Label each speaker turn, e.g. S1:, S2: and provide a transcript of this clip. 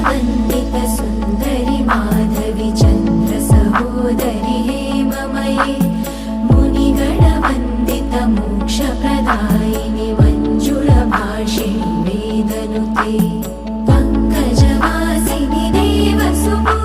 S1: वन्दित सुन्दरि माधवि चन्द्र सहोदरि हेममये मुनिगण वन्दित मोक्षप्रदायिनि मञ्जुलभाषिणि वेदनुते पङ्कजवासिनि देवसुपुत्रि